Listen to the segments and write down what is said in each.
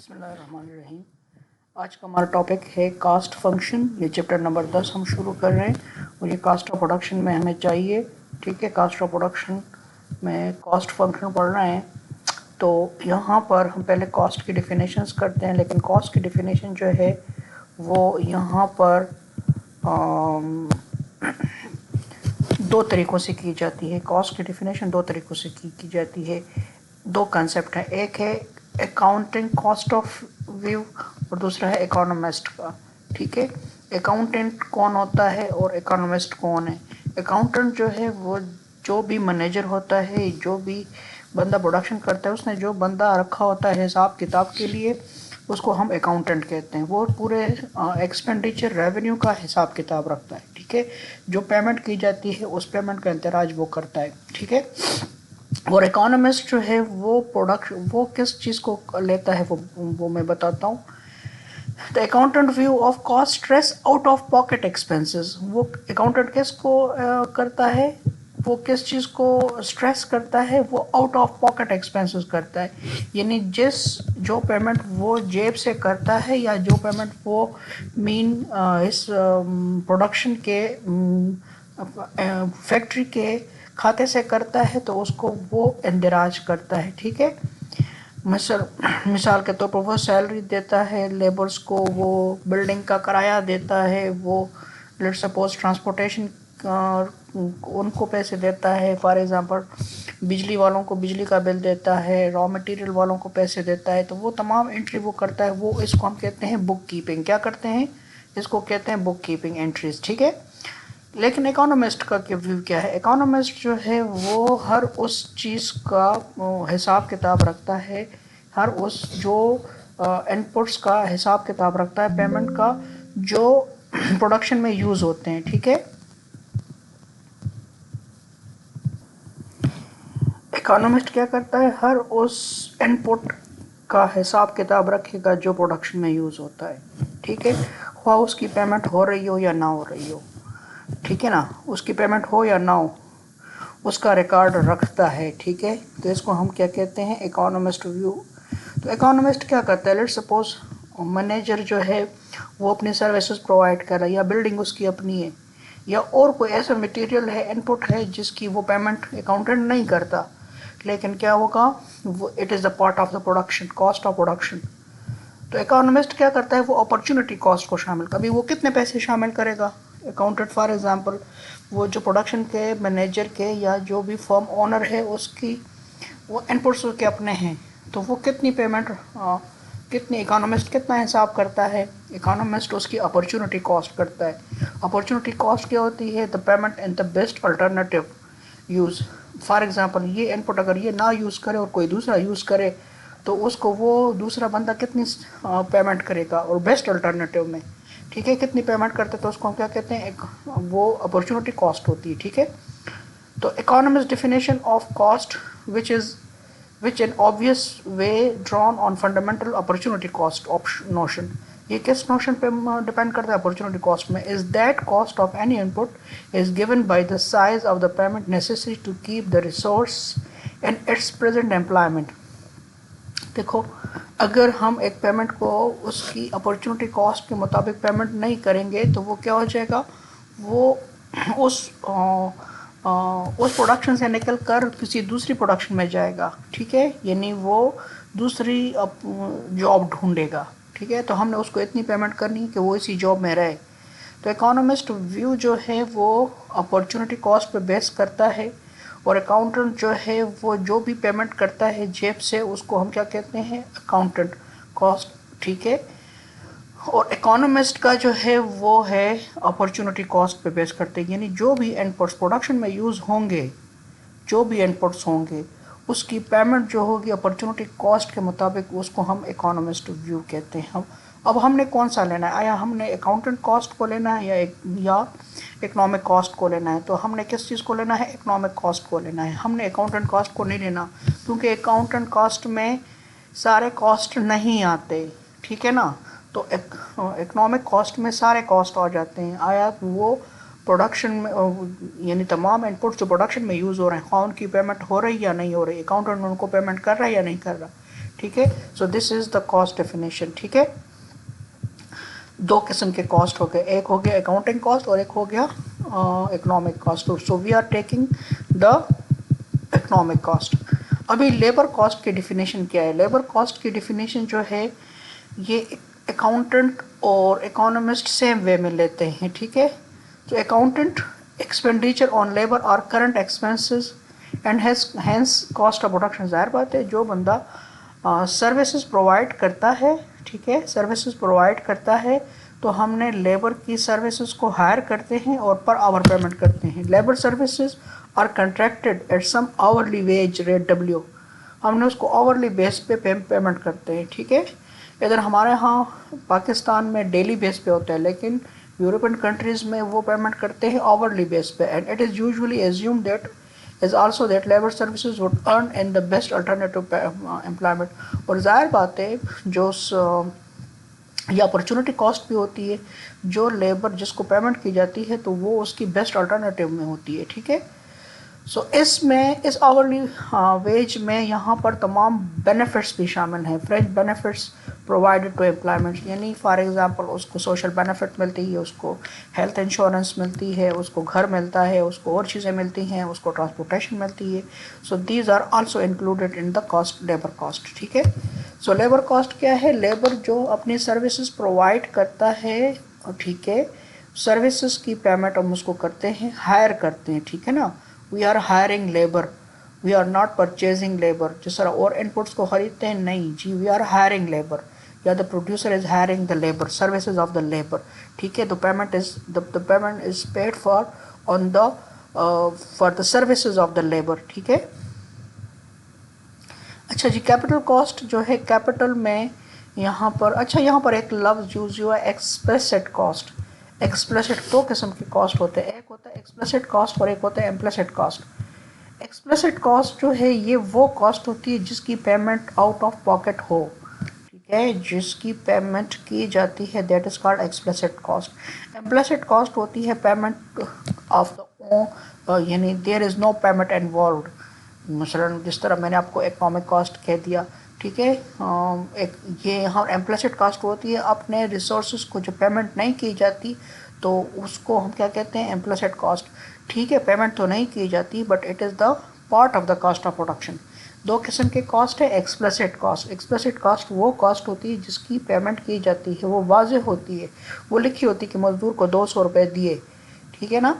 بسم اللہ الرحمن الرحیم۔ آج کا ہمارا ٹاپک ہے کاسٹ فنکشن۔ یہ چیپٹر نمبر 10 ہم شروع کر رہے ہیں اور یہ کاسٹ آف پروڈکشن میں ہمیں چاہیے، ٹھیک ہے، کاسٹ آف پروڈکشن میں کاسٹ فنکشن پڑھ رہے ہیں۔ تو یہاں پر ہم پہلے کاسٹ کی ڈیفینیشنز کرتے ہیں، لیکن کاسٹ کی ڈیفینیشن جو ہے وہ یہاں پر دو طریقوں سے کی جاتی ہے۔ کاسٹ کی ڈیفینیشن دو طریقوں سے کی جاتی ہے۔ دو کنسیپٹ ہیں، ایک ہے اکاؤنٹنگ کاسٹ آف ویو اور دوسرا ہے اکانومسٹ کا، ٹھیک ہے۔ اکاؤنٹنٹ کون ہوتا ہے اور اکانومسٹ کون ہے؟ اکاؤنٹنٹ جو ہے وہ جو بھی مینیجر ہوتا ہے، جو بھی بندہ پروڈکشن کرتا ہے، اس نے جو بندہ رکھا ہوتا ہے حساب کتاب کے لیے، اس کو ہم اکاؤنٹنٹ کہتے ہیں۔ وہ پورے ایکسپینڈیچر ریونیو کا حساب کتاب رکھتا ہے، ٹھیک ہے۔ جو پیمنٹ کی جاتی ہے اس پیمنٹ کا اندراج وہ کرتا ہے، ٹھیک ہے۔ اور اکانومسٹ جو ہے وہ کس چیز کو لیتا ہے وہ میں بتاتا ہوں۔ The accountant view of cost stress out of pocket expenses۔ وہ اکاؤنٹنٹ کس کو کرتا ہے، وہ کس چیز کو اسٹریس کرتا ہے، وہ آؤٹ آف پاکٹ ایکسپینسز کرتا ہے، یعنی جو پیمنٹ وہ جیب سے کرتا ہے یا جو پیمنٹ وہ اس پروڈکشن کے فیکٹری کے کھاتے سے کرتا ہے تو اس کو وہ اندراج کرتا ہے، ٹھیک ہے۔ مثال کے طور پر وہ سیلری دیتا ہے لیبرز کو، وہ بلڈنگ کا کرایہ دیتا ہے، وہ لیٹ سپوز ٹرانسپورٹیشن ان کو پیسے دیتا ہے، فار ایگزامپل بجلی والوں کو بجلی کا بل دیتا ہے، را مٹیریل والوں کو پیسے دیتا ہے، تو وہ تمام انٹری وہ کرتا ہے۔ وہ اس کو ہم کہتے ہیں بک کیپنگ۔ کیا کرتے ہیں؟ اس کو کہتے ہیں بک کیپنگ انٹریز، ٹھیک ہے۔ لیکن اکانومسٹ کا ویو کیا ہے؟ اکانومسٹ جو ہے وہ ہر اس چیز کا حساب کتاب رکھتا ہے، ہر اس جو ان پٹس کا حساب کتاب رکھتا ہے، پیمنٹ کا، جو پروڈکشن میں یوز ہوتے ہیں، ٹھیک ہے۔ اکانومسٹ کیا کرتا ہے؟ ہر اس ان پٹ کا حساب کتاب رکھے گا جو پروڈکشن میں یوز ہوتا ہے، ٹھیک ہے، خواہ اس کی پیمنٹ ہو رہی ہو یا نہ ہو رہی ہو، ٹھیک ہے نا، اس کی پیمنٹ ہو یا نہ ہو، اس کا ریکارڈ رکھتا ہے، ٹھیک ہے۔ تو اس کو ہم کیا کہتے ہیں؟ Economist view. تو اکانومسٹ کیا کرتا ہے؟ لیٹ سپوز مینیجر جو ہے وہ اپنی سروسز پرووائڈ کر رہا ہے، یا بلڈنگ اس کی اپنی ہے، یا اور کوئی ایسا مٹیریل ہے، ان پٹ ہے، جس کی وہ پیمنٹ اکاؤنٹنٹ نہیں کرتا، لیکن کیا ہوگا، وہ it is a part of the production, cost of production. تو اکانومسٹ کیا کرتا ہے؟ وہ اپرچونٹی کاسٹ کو شامل، کبھی وہ کتنے پیسے شامل کرے گا اکاؤنٹنٹ، فار ایگزامپل وہ جو پروڈکشن کے مینیجر کے یا جو بھی فرم اونر ہے اس کی وہ ان پٹس کے اپنے ہیں، تو وہ کتنی پیمنٹ کتنی اکانومسٹ کتنا حساب کرتا ہے؟ اکانومسٹ اس کی اپرچونٹی کاسٹ کرتا ہے۔ اپرچونٹی کاسٹ کیا ہوتی ہے؟ The payment in the best alternative use. For example یہ ان پٹ اگر یہ نہ یوز کرے اور کوئی دوسرا یوز کرے تو اس کو وہ دوسرا بندہ کتنی پیمنٹ کرے گا، اور بیسٹ الٹرنیٹیو میں، ٹھیک ہے، کتنی پیمنٹ کرتے تو اس کو ہم کیا کہتے ہیں؟ وہ اپرچونٹی کاسٹ ہوتی ہے، ٹھیک ہے۔ تو economist definition of cost which in obvious way drawn on fundamental opportunity cost notion۔ یہ کس نوشن پہ ڈیپینڈ کرتا ہے اپرچونٹی کاسٹ میں؟ is that cost of any input is given by the size of the payment necessary to keep the resource in its present employment۔ دیکھو، اگر ہم ایک پیمنٹ کو اس کی اپرچونٹی کاسٹ کے مطابق پیمنٹ نہیں کریں گے تو وہ کیا ہو جائے گا، وہ اس پروڈکشن سے نکل کر کسی دوسری پروڈکشن میں جائے گا، ٹھیک ہے، یعنی وہ دوسری جاب ڈھونڈے گا، ٹھیک ہے۔ تو ہم نے اس کو اتنی پیمنٹ کرنی کہ وہ اسی جاب میں رہے۔ تو اکانومسٹ ویو جو ہے وہ اپرچونٹی کاسٹ پہ بیس کرتا ہے، اور اکاؤنٹنٹ جو ہے وہ جو بھی پیمنٹ کرتا ہے جیب سے اس کو ہم کیا کہتے ہیں؟ اکاؤنٹنٹ کاسٹ، ٹھیک ہے۔ اور اکانومسٹ کا جو ہے وہ ہے اپرچونٹی کاسٹ پہ بیس کرتے ہیں، یعنی جو بھی ان پٹس پروڈکشن میں یوز ہوں گے، جو بھی ان پٹس ہوں گے اس کی پیمنٹ جو ہوگی اپرچونٹی کاسٹ کے مطابق، اس کو ہم اکانومسٹ ویو کہتے ہیں۔ اب ہم نے کون سا لینا ہے؟ آیا ہم نے اکاؤنٹنٹ کاسٹ کو لینا ہے یا اکنامک کاسٹ کو لینا ہے؟ تو ہم نے کس چیز کو لینا ہے؟ اکنامک کاسٹ کو لینا ہے۔ ہم نے اکاؤنٹنٹ کاسٹ کو نہیں لینا، کیونکہ اکاؤنٹنٹ کاسٹ میں سارے کاسٹ نہیں آتے، ٹھیک ہے نا۔ تو اکنامک کاسٹ میں سارے کاسٹ آ جاتے ہیں، آیا وہ پروڈکشن میں، یعنی تمام ان پٹس جو پروڈکشن میں یوز ہو رہے ہیں، خواہ ان کی پیمنٹ ہو رہی یا نہیں ہو رہی، اکاؤنٹنٹ ان کو پیمنٹ کر رہا ہے یا نہیں کر رہا، ٹھیک ہے. So this is the cost definition. ٹھیک ہے, دو قسم کے کاسٹ ہو گئے, ایک ہو گیا اکاؤنٹنگ کاسٹ اور ایک ہو گیا economic cost. So we are taking the economic cost. ابھی لیبر کاسٹ کی ڈیفینیشن کیا ہے؟ لیبر کاسٹ کی ڈیفینیشن جو ہے یہ اکاؤنٹنٹ اور اکانومسٹ سیم وے میں لیتے ہیں. ٹھیک ہے, تو اکاؤنٹنٹ ایکسپینڈیچر آن لیبر اور current expenses and hence cost of production. ظاہر بات ہے جو بندہ سروسز پرووائڈ کرتا ہے, ٹھیک ہے, سروسز پرووائڈ کرتا ہے تو ہم نے لیبر کی سروسز کو ہائر کرتے ہیں اور پر آور پیمنٹ کرتے ہیں. Labour services are contracted at some hourly wage rate W. ہم نے اس کو آورلی بیس پہ پیمنٹ کرتے ہیں. ٹھیک ہے, ادھر ہمارے ہاں پاکستان میں ڈیلی بیس پہ ہوتا ہے, لیکن یورپین کنٹریز میں وہ پیمنٹ کرتے ہیں آورلی بیس پہ. And it is usually assume that is also that labor services would earn in the best alternative employment. اور ظاہر بات ہے جو یہ اپرچونٹی کاسٹ بھی ہوتی ہے, جو لیبر جس کو پیمنٹ کی جاتی ہے تو وہ اس کی بیسٹ الٹرنیٹیو میں ہوتی ہے. ٹھیک ہے, سو اس میں اس آورلی ویج میں یہاں پر تمام بینیفٹس بھی شامل ہیں. Fringe benefits provided to employment, یعنی فار ایگزامپل اس کو سوشل بینیفٹ ملتی ہے, اس کو ہیلتھ انشورنس ملتی ہے, اس کو گھر ملتا ہے, اس کو اور چیزیں ملتی ہیں, اس کو ٹرانسپورٹیشن ملتی ہے. So these are also included in the cost, labour cost. ٹھیک ہے, سو لیبر کاسٹ کیا ہے؟ لیبر جو اپنی سروسز پرووائڈ کرتا ہے, ٹھیک ہے, سروسز کی پیمنٹ ہم اس کو کرتے ہیں, ہائر کرتے ہیں. ٹھیک ہے نا, we are hiring labour, we are not purchasing labour. جس طرح اور انپٹس کو خریدتے ہیں, نہیں جی, وی آر ہائرنگ لیبر, یا the producer is hiring the labour, services of the labour. ٹھیک ہے, تو payment is paid for on the for the services of the labour. ٹھیک ہے, اچھا جی, کیپٹل کاسٹ جو ہے, کیپٹل میں یہاں پر, اچھا یہاں پر ایک لفظ یوز ہوا ہے ایکسپلیسٹ کاسٹ. ایکسپلیسٹ دو قسم کے کاسٹ ہوتے ہیں, ایک ہوتا ہے ایکسپلیسٹ کاسٹ اور ایک ہوتا ہے امپلیسٹ کاسٹ. ایکسپلیسٹ کاسٹ جو ہے یہ وہ کاسٹ ہوتی ہے جس کی پیمنٹ آؤٹ آف پاکٹ ہو. ٹھیک ہے, جس کی پیمنٹ کی جاتی ہے, that is called explicit cost. Implicit cost ہوتی ہے پیمنٹ آف دا یعنی دیر از نو پیمنٹ انوالوڈ. مثلاً جس طرح میں نے آپ کو اکنامک کاسٹ کہہ دیا. ٹھیک ہے, ایک یہ یہاں امپلیسٹ کاسٹ ہوتی ہے اپنے ریسورسز کو جو پیمنٹ نہیں کی جاتی تو اس کو ہم کیا کہتے ہیں؟ Implicit cost. ٹھیک ہے, پیمنٹ تو نہیں کی جاتی but it is the part of the cost of production. دو قسم کے کاسٹ ہے, ایکسپلیسٹ کاسٹ. ایکسپلیسٹ کاسٹ وہ کاسٹ ہوتی ہے جس کی پیمنٹ کی جاتی ہے, وہ واضح ہوتی ہے, وہ لکھی ہوتی ہے کہ مزدور کو 200 روپے دیے. ٹھیک ہے نا,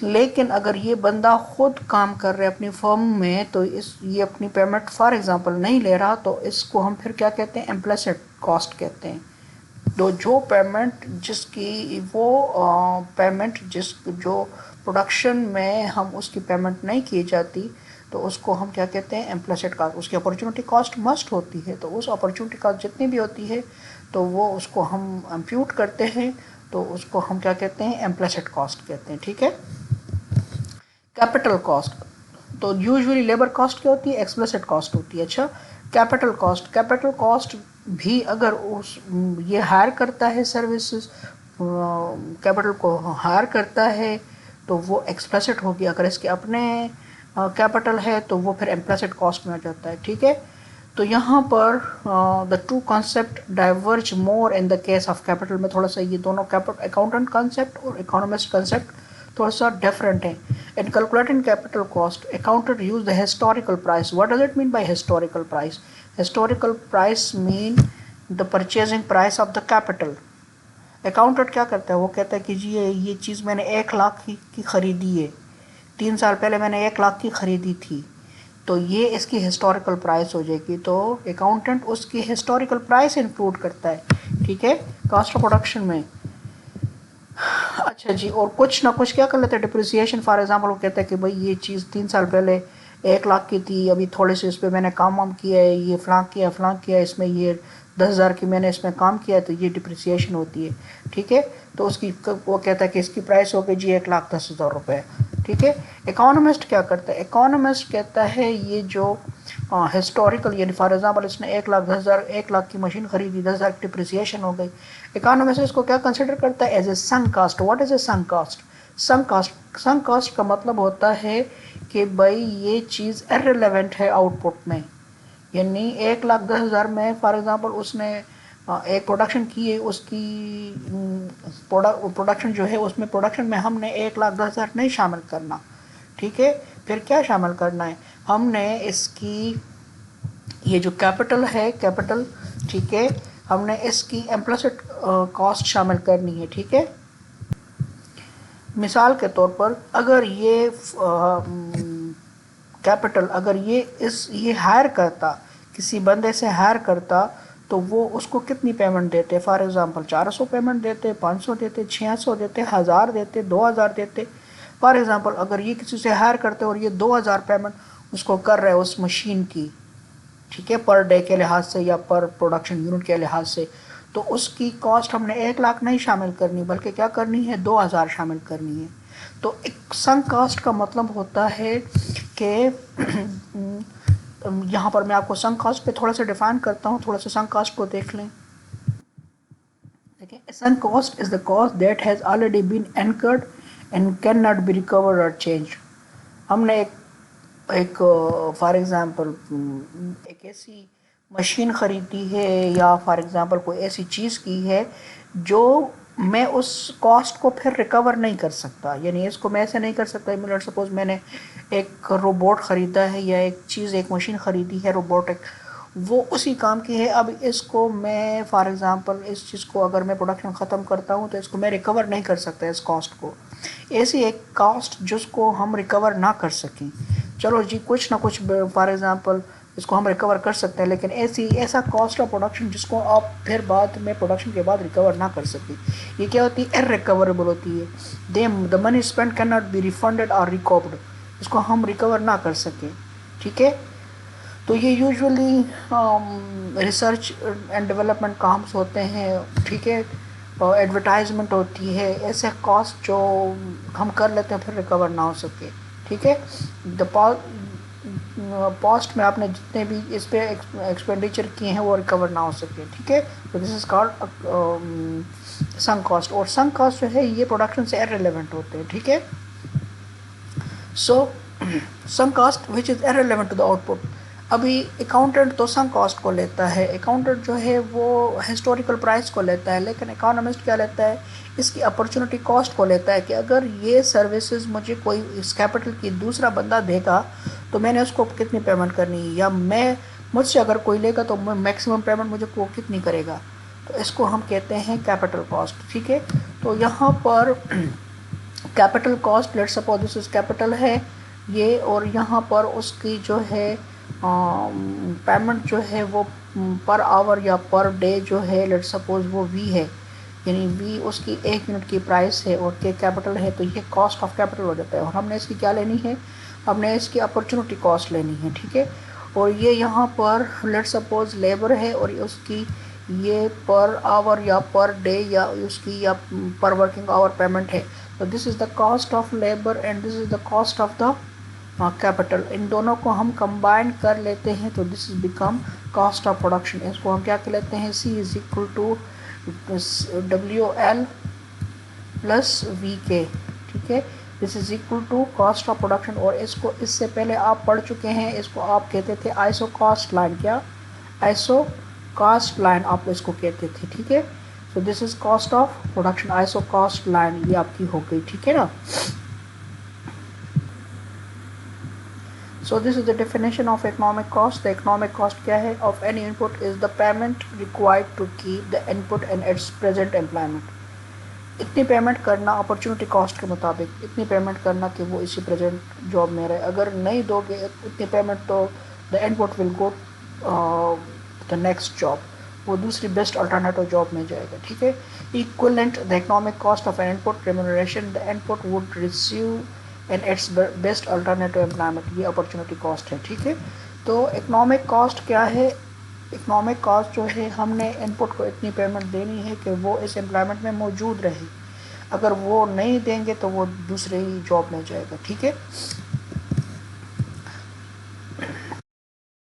لیکن اگر یہ بندہ خود کام کر رہے اپنی فرم میں تو یہ اپنی پیمنٹ فار ایگزامپل نہیں لے رہا, تو اس کو ہم پھر کیا کہتے ہیں؟ امپلیسٹ کاسٹ کہتے ہیں. جو پیمنٹ جس کی وہ پیمنٹ جو پروڈکشن میں ہم اس کی پیمنٹ نہیں کی جاتی تو اس کو ہم کیا کہتے ہیں؟ Implicit cost. اس کی اپرچونٹی کاسٹ مسٹ ہوتی ہے, تو اس اپرچونٹی کاسٹ جتنی بھی ہوتی ہے تو وہ اس کو ہم امپیوٹ کرتے ہیں, تو اس کو ہم کیا کہتے ہیں؟ امپلیسٹ کاسٹ کہتے ہیں. ٹھیک ہے, کیپٹل کاسٹ تو یوزلی لیبر کاسٹ کیا ہوتی ہے؟ ایکسپلیسٹ کاسٹ ہوتی ہے. اچھا, کیپٹل کاسٹ بھی اگر یہ ہائر کرتا ہے سروسز, کیپٹل کو ہائر کرتا ہے تو وہ ایکسپلیسٹ ہوگی. اگر اس کے اپنے کیپٹل ہے تو وہ پھر امپلیسٹ کاسٹ میں آ جاتا ہے. ٹھیک ہے, تو یہاں پر the two concept diverge more in the case of capital میں. تھوڑا سا یہ دونوں اکاؤنٹنٹ کانسیپٹ اور اکانومسٹ کانسیپٹ تھوڑا سا ڈفرینٹ ہیں. In calculating capital cost, accountant use the historical price. What does it mean by historical price? Historical price mean the purchasing price of the capital. Accountant کیا کرتا ہے؟ وہ کہتا ہے کہ جی یہ چیز میں نے 1 لاکھ کی خریدی ہے, 3 سال پہلے میں نے 1 لاکھ کی خریدی تھی, تو یہ اس کی ہسٹوریکل پرائس ہو جائے گی. تو اکاؤنٹنٹ اس کی ہسٹوریکل پرائس انکلوڈ کرتا ہے. ٹھیک ہے, کاسٹ آف پروڈکشن میں. اچھا جی, اور کچھ نہ کچھ کیا کر لیتے ہیں؟ ڈپریسیشن. فار ایگزامپل وہ کہتا ہے کہ بھائی یہ چیز 3 سال پہلے 1 لاکھ کی تھی, ابھی تھوڑے سے اس پہ میں نے کام کیا ہے, یہ فلاں کیا اس میں یہ 10,000 کی میں نے اس میں کام کیا ہے, تو یہ ڈپریسیشن ہوتی ہے. ٹھیک ہے, تو اس کی وہ کہتا ہے کہ اس کی پرائس ہو گئی جی 1,10,000 روپے. ٹھیک ہے, اکانومسٹ کیا کرتا ہے؟ اکانومسٹ کہتا ہے یہ جو ہسٹوریکل, یعنی فار ایگزامپل اس نے 1 لاکھ کی مشین خریدی, 10,000 کی ڈپریسیشن ہو گئی. اکانومسٹ اس کو کیا کنسیڈر کرتا ہے؟ As a sunk cost. What is a sunk cost? Sunk cost کا مطلب ہوتا ہے کہ بھائی یہ چیز ارریلیونٹ ہے آؤٹ پٹ میں, یعنی 1,10,000 میں فار ایگزامپل اس نے ایک پروڈکشن کی ہے، اس کی پروڈکشن جو ہے اس میں پروڈکشن میں ہم نے 1,10,000 نہیں شامل کرنا، ٹھیک ہے؟ پھر کیا شامل کرنا ہے؟ ہم نے اس کی یہ جو کیپٹل ہے کیپٹل، ٹھیک ہے، ہم نے اس کی امپلسڈ کاسٹ شامل کرنی ہے، ٹھیک ہے؟ مثال کے طور پر اگر یہ کیپٹل اگر یہ ہائر کرتا، کسی بندے سے ہائر کرتا، تو وہ اس کو کتنی پیمنٹ دیتے؟ فار ایگزامپل 400 پیمنٹ دیتے، 500 دیتے، 600 دیتے، 1000 دیتے، 2000 دیتے. فار ایگزامپل اگر یہ کسی سے ہائر کرتے اور یہ 2000 پیمنٹ اس کو کر رہے اس مشین کی، ٹھیک ہے، پر ڈے کے لحاظ سے یا پر پروڈکشن یونٹ کے لحاظ سے، تو اس کی کاسٹ ہم نے 1,00,000 نہیں شامل کرنی بلکہ کیا کرنی ہے؟ 2,000 شامل کرنی ہے. تو ایک سنک کاسٹ کا مطلب ہوتا ہے کہ یہاں پر میں آپ کو سنک کاسٹ پہ تھوڑا سا ڈیفائن کرتا ہوں، تھوڑا سا سنک کاسٹ کو دیکھ لیں. دیکھیں، sunk cost is the cost that has already been incurred and can not be recovered or change. ہم نے ایک فار ایگزامپل ایک ایسی مشین خریدی ہے یا فار ایگزامپل کوئی ایسی چیز کی ہے جو میں اس کاسٹ کو پھر ریکور نہیں کر سکتا. یعنی اس کو میں ایسے نہیں کر سکتا، لیٹ سپوز میں نے ایک روبوٹ خریدا ہے یا ایک مشین خریدی ہے روبوٹک، وہ اسی کام کی ہے. اب اس کو میں فار ایگزامپل اس چیز کو اگر میں پروڈکشن ختم کرتا ہوں تو اس کو میں ریکور نہیں کر سکتا اس کاسٹ کو. ایسی ایک کاسٹ جس کو ہم ریکور نہ کر سکیں، چلو جی کچھ نہ کچھ فار ایگزامپل اس کو ہم ریکور کر سکتے ہیں، لیکن ایسا کاسٹ آف پروڈکشن جس کو آپ پھر بعد میں پروڈکشن کے بعد ریکور نہ کر سکیں، یہ کیا ہوتی ہے؟ ارریکوریبل ہوتی ہے. The money spend can not be refunded or recovered, اس کو ہم ریکور نہ کر سکیں، ٹھیک ہے؟ تو یہ usually research and development comes ہوتے ہیں، ٹھیک ہے؟ ایڈورٹائزمنٹ ہوتی ہے، ایسے کاسٹ جو ہم کر لیتے ہیں پھر ریکور نہ ہو سکے، ٹھیک ہے؟ پاسٹ میں آپ نے جتنے بھی اس پہ ایکسپینڈیچر کیے ہیں وہ ریکور نہ ہو سکے، ٹھیک ہے؟ تو this is called sink cost. اور سنک کاسٹ جو ہے یہ پروڈکشن سے ارریلیونٹ ہوتے ہیں، ٹھیک ہے؟ So sunk cost which is irrelevant to the output. ابھی اکاؤنٹنٹ تو سنک کاسٹ کو لیتا ہے، اکاؤنٹنٹ جو ہے وہ ہسٹوریکل پرائس کو لیتا ہے، لیکن اکانومسٹ کیا لیتا ہے؟ اس کی اپرچونٹی کاسٹ کو لیتا ہے کہ اگر یہ سروسز مجھے کوئی اس کیپٹل کی دوسرا بندہ دے گا تو میں نے اس کو کتنی پیمنٹ کرنی ہے، یا مجھ سے اگر کوئی لے گا تو میکسیمم پیمنٹ مجھے وہ کتنی کرے گا. تو اس کو ہم کہتے ہیں کیپٹل کاسٹ، ٹھیک ہے؟ تو یہاں پر capital cost, let suppose this is capital ہے یہ، اور یہاں پر اس کی جو ہے پیمنٹ جو ہے وہ پر آور یا پر ڈے جو ہے لیٹ سپوز وہ وی ہے، یعنی وی اس کی 1 یونٹ کی پرائس ہے اور کے کیپٹل ہے، تو یہ کاسٹ آف کیپٹل ہو جاتا ہے. اور ہم نے اس کی کیا لینی ہے؟ ہم نے اس کی اپرچونٹی کاسٹ لینی ہے، ٹھیک ہے؟ اور یہ یہاں پر لیٹ سپوز لیبر ہے اور اس کی یہ پر آور یا پر ڈے یا اس کی یا پر ورکنگ آور پیمنٹ ہے. تو this is the cost of labour and this is the cost of the capital. ان دونوں کو ہم کمبائن کر لیتے ہیں تو this is become cost of production. اس کو ہم کیا کہ لیتے ہیں؟ C is equal to WL plus VK، ٹھیک ہے؟ This is equal to cost of production. اور اس کو اس سے پہلے آپ پڑھ چکے ہیں، اس کو آپ کہتے تھے آئسو کاسٹ لائن. کیا؟ آئسو کاسٹ لائن آپ اس کو کہتے تھے، ٹھیک ہے؟ So this is cost of production, isocost line یہ آپ کی ہو گئی، ٹھیک ہے نا؟ So this is the definition of economic cost. The economic cost کیا ہے؟ Of any input is the payment required to keep the input in its present employment. اتنی پیمنٹ کرنا اپرچونٹی کاسٹ کے مطابق، اتنی پیمنٹ کرنا کہ وہ اسی پریزنٹ جاب میں رہے. اگر نہیں دو گے اتنی پیمنٹ تو the input will go the next job، وہ دوسری بیسٹ الٹرنیٹو جاب میں جائے گا، ٹھیک ہے؟ Equivalent the economic cost of an input remuneration the input would receive and its best alternative employment, یہ اپرچونٹی کاسٹ ہے، ٹھیک ہے؟ تو اکنامک کاسٹ کیا ہے؟ اکنامک کاسٹ جو ہے ہم نے ان پٹ کو اتنی پیمنٹ دینی ہے کہ وہ اس امپلائمنٹ میں موجود رہے، اگر وہ نہیں دیں گے تو وہ دوسرے ہی جاب میں جائے گا، ٹھیک ہے؟